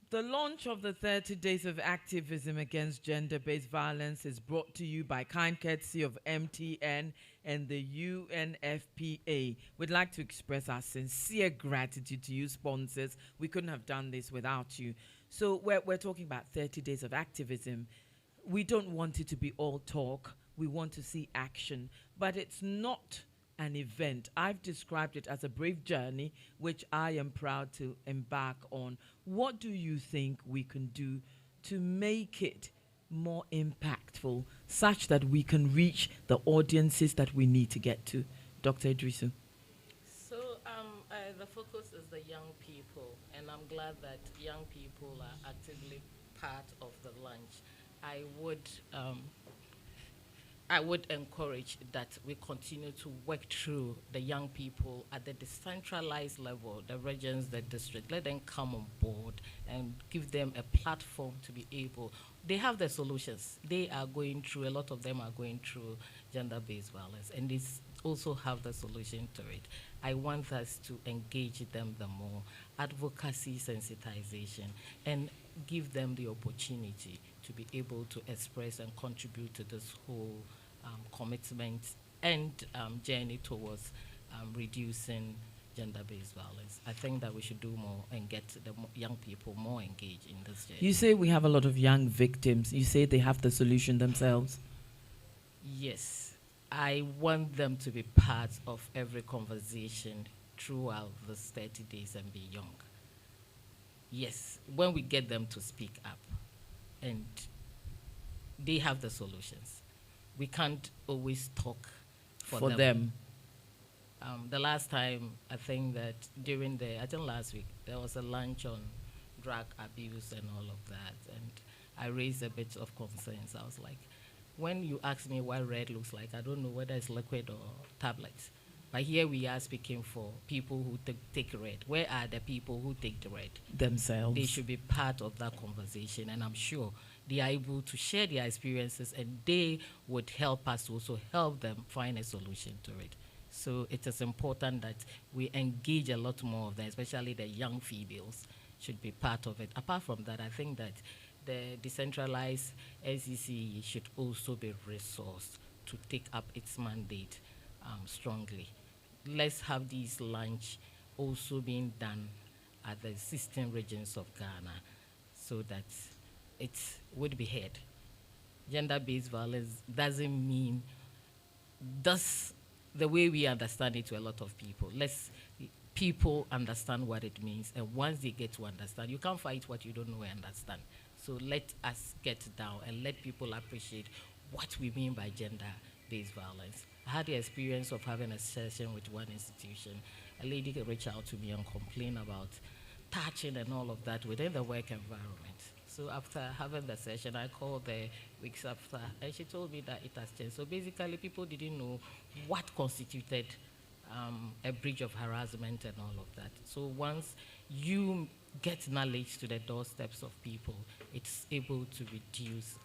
The launch of the 30 Days of Activism Against Gender-Based Violence is brought to you by kind courtesy of MTN and the UNFPA. We'd like to express our sincere gratitude to you sponsors. We couldn't have done this without you. So we're talking about 30 Days of Activism. We don't want it to be all talk. We want to see action. But it's not an event. I've described it as a brave journey, which I am proud to embark on. What do you think we can do to make it more impactful, such that we can reach the audiences that we need to get to? Dr. Idrisu. So the focus is the young people, and I'm glad that young people are actively part of the launch. I would um, I would encourage that we continue to work through the young people at the decentralized level, the regions, the district. Let them come on board and give them a platform to be able. They have the solutions. They are going through, a lot of them are going through gender-based violence, and they also have the solution to it. I want us to engage them the more, advocacy, sensitization, and give them the opportunity to be able to express and contribute to this whole commitment and journey towards reducing gender-based violence. I think that we should do more and get the young people more engaged in this journey. You say we have a lot of young victims. You say they have the solution themselves. Yes, I want them to be part of every conversation throughout this 30 days and beyond. Yes, when we get them to speak up and they have the solutions. We can't always talk for them. The last time, I think that I think last week, there was a lunch on drug abuse and all of that, and I raised a bit of concerns. I was like, when you ask me what red looks like, I don't know whether it's liquid or tablets. But here we are speaking for people who take red. Where are the people who take the red? Themselves. They should be part of that conversation, and I'm sure they are able to share their experiences, and they would help us to also help them find a solution to it. So it is important that we engage a lot more of them, especially the young females should be part of it. Apart from that, I think that the decentralized SEC should also be resourced to take up its mandate strongly. Let's have these lunch also being done at the 16 regions of Ghana so that it would be heard. Gender-based violence doesn't mean that's the way we understand it to a lot of people. People understand what it means, and once they get to understand, you can't fight what you don't know and understand. So let us get down and let people appreciate what we mean by gender-based violence. I had the experience of having a session with one institution. A lady reached out to me and complained about touching and all of that within the work environment. So after having the session, I called the weeks after, and she told me that it has changed. So basically, people didn't know what constituted a breach of harassment and all of that. So once you get knowledge to the doorsteps of people, it's able to reduce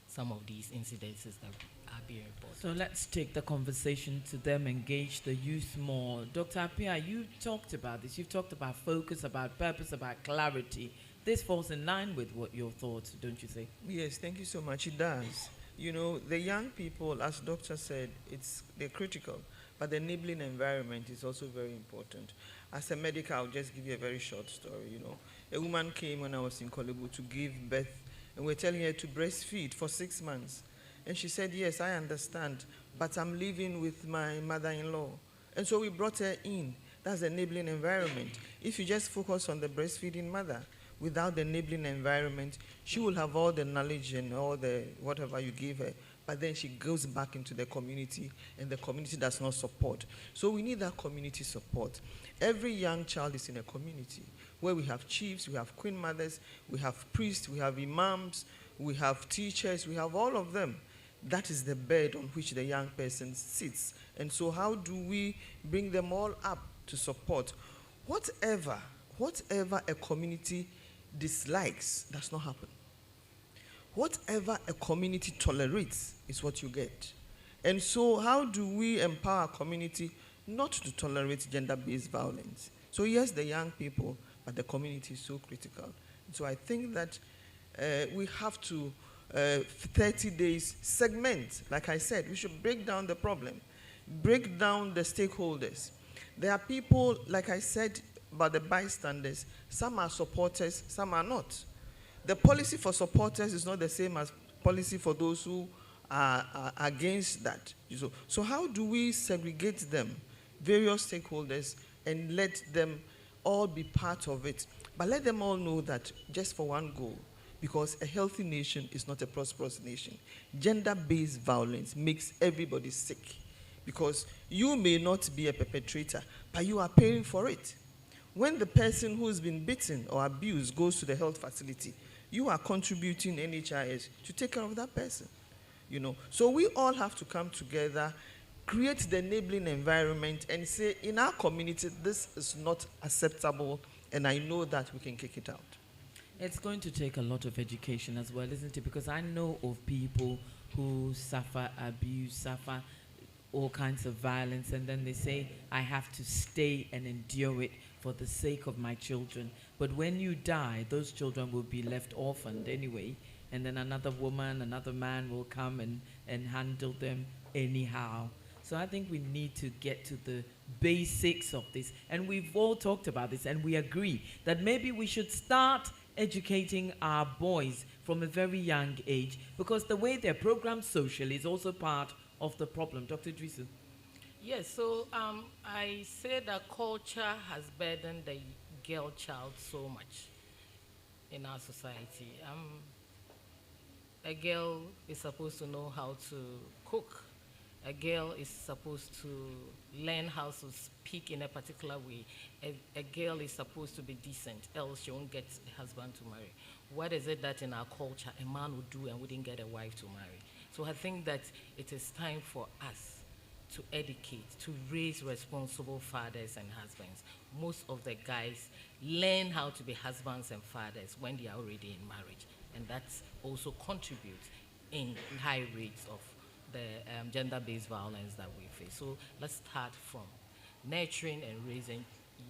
some of these incidences that are being reported. So let's take the conversation to them, engage the youth more. Dr. Appiah, you talked about this. You've talked about focus, about purpose, about clarity. This falls in line with what your thoughts, don't you think? Yes, thank you so much. It does. You know, the young people, as Doctor said, they're critical, but the enabling environment is also very important. As a medical, I'll just give you a very short story. You know, a woman came when I was in Kolebu to give birth, and we're telling her to breastfeed for 6 months. And she said, yes, I understand, but I'm living with my mother-in-law. And so we brought her in. That's the enabling environment. If you just focus on the breastfeeding mother, without the enabling environment, she will have all the knowledge and all the whatever you give her, but then she goes back into the community, and the community does not support. So we need that community support. Every young child is in a community where we have chiefs, we have queen mothers, we have priests, we have imams, we have teachers, we have all of them. That is the bed on which the young person sits. And so how do we bring them all up to support? Whatever a community dislikes does not happen. Whatever a community tolerates is what you get. And so how do we empower a community not to tolerate gender-based violence? So yes, the young people, but the community is so critical. So I think that we have to 30 days segment. Like I said, we should break down the problem, break down the stakeholders. There are people, like I said, about the bystanders. Some are supporters, some are not. The policy for supporters is not the same as policy for those who are against that. So how do we segregate them, various stakeholders, and let them all be part of it? But let them all know that just for one goal, because a healthy nation is not a prosperous nation. Gender-based violence makes everybody sick, because you may not be a perpetrator, but you are paying for it. When the person who's been beaten or abused goes to the health facility, you are contributing NHIS to take care of that person. So we all have to come together, create the enabling environment, and say, in our community, this is not acceptable, and I know that we can kick it out. It's going to take a lot of education as well, isn't it? Because I know of people who suffer abuse, suffer all kinds of violence, and then they say, I have to stay and endure it for the sake of my children. But when you die, those children will be left orphaned anyway, and then another woman, another man will come and handle them anyhow. So I think we need to get to the basics of this. And we've all talked about this, and we agree that maybe we should start educating our boys from a very young age, because the way they're programmed socially is also part of the problem. Dr. Drisu? Yes, so I say that culture has burdened the girl child so much in our society. A girl is supposed to know how to cook. A girl is supposed to learn how to speak in a particular way. A girl is supposed to be decent, else she won't get a husband to marry. What is it that in our culture a man would do and wouldn't get a wife to marry? So I think that it is time for us to educate, to raise responsible fathers and husbands. Most of the guys learn how to be husbands and fathers when they are already in marriage. And that also contributes in high rates of the gender-based violence that we face. So let's start from nurturing and raising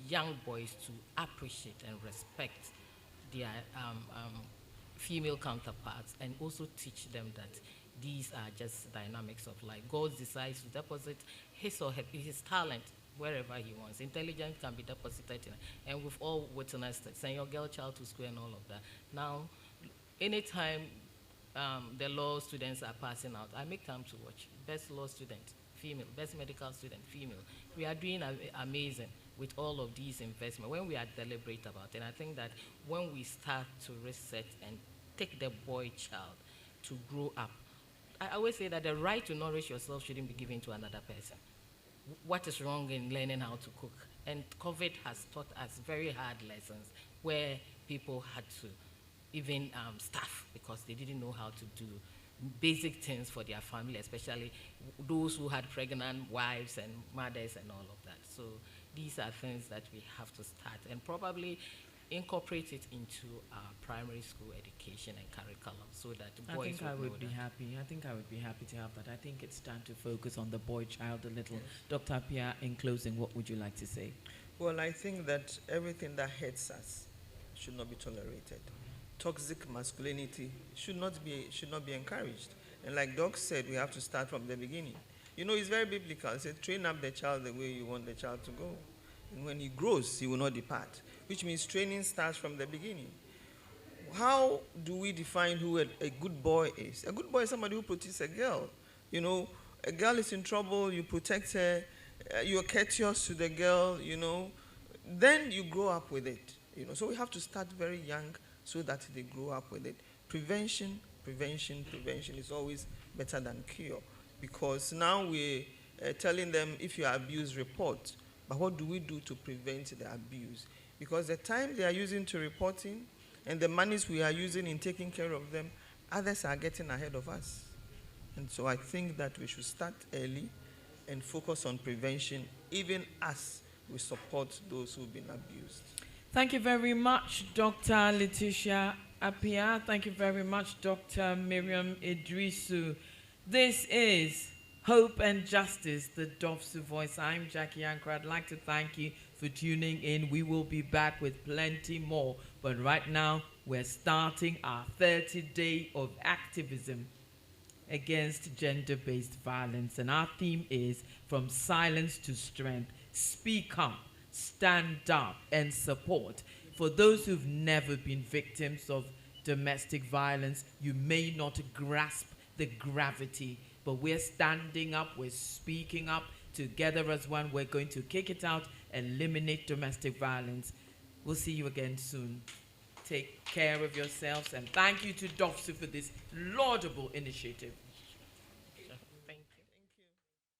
young boys to appreciate and respect their female counterparts, and also teach them that these are just dynamics of life. God decides to deposit his or his talent wherever he wants. Intelligence can be deposited in, and we've all witnessed it. Send your girl child to school and all of that. Now, anytime the law students are passing out, I make time to watch. Best law student, female. Best medical student, female. We are doing amazing with all of these investments when we are deliberate about it. And I think that when we start to reset and take the boy child to grow up, I always say that the right to nourish yourself shouldn't be given to another person. What is wrong in learning how to cook? And COVID has taught us very hard lessons where people had to even starve because they didn't know how to do basic things for their family, especially those who had pregnant wives and mothers and all of that. So these are things that we have to start and probably incorporate it into our primary school education and curriculum so that boys I think I would be happy. I think I would be happy to have that. I think it's time to focus on the boy child a little. Dr. Appiah, in closing, what would you like to say? Well, I think that everything that hurts us should not be tolerated. Toxic masculinity should not be encouraged. And like Doc said, we have to start from the beginning. It's very biblical. It says, train up the child the way you want the child to go. And when he grows, he will not depart, which means training starts from the beginning. How do we define who a good boy is? A good boy is somebody who protects a girl. A girl is in trouble, you protect her, you're courteous to the girl, then you grow up with it. So we have to start very young so that they grow up with it. Prevention is always better than cure, because now we're telling them, if you are abused, report. But what do we do to prevent the abuse? Because the time they are using to reporting and the monies we are using in taking care of them, others are getting ahead of us. And so I think that we should start early and focus on prevention, even as we support those who've been abused. Thank you very much, Dr. Letitia Appiah. Thank you very much, Dr. Miriam Idrisu. This is Hope and Justice, the Dovsu Voice. I'm Jackie Anker. I'd like to thank you for tuning in. We will be back with plenty more. But right now, we're starting our 30th day of activism against gender-based violence. And our theme is From Silence to Strength. Speak up, stand up, and support. For those who've never been victims of domestic violence, you may not grasp the gravity, but we're standing up, we're speaking up. Together as one, we're going to kick it out, eliminate domestic violence. We'll see you again soon. Take care of yourselves, and thank you to DOFSU for this laudable initiative.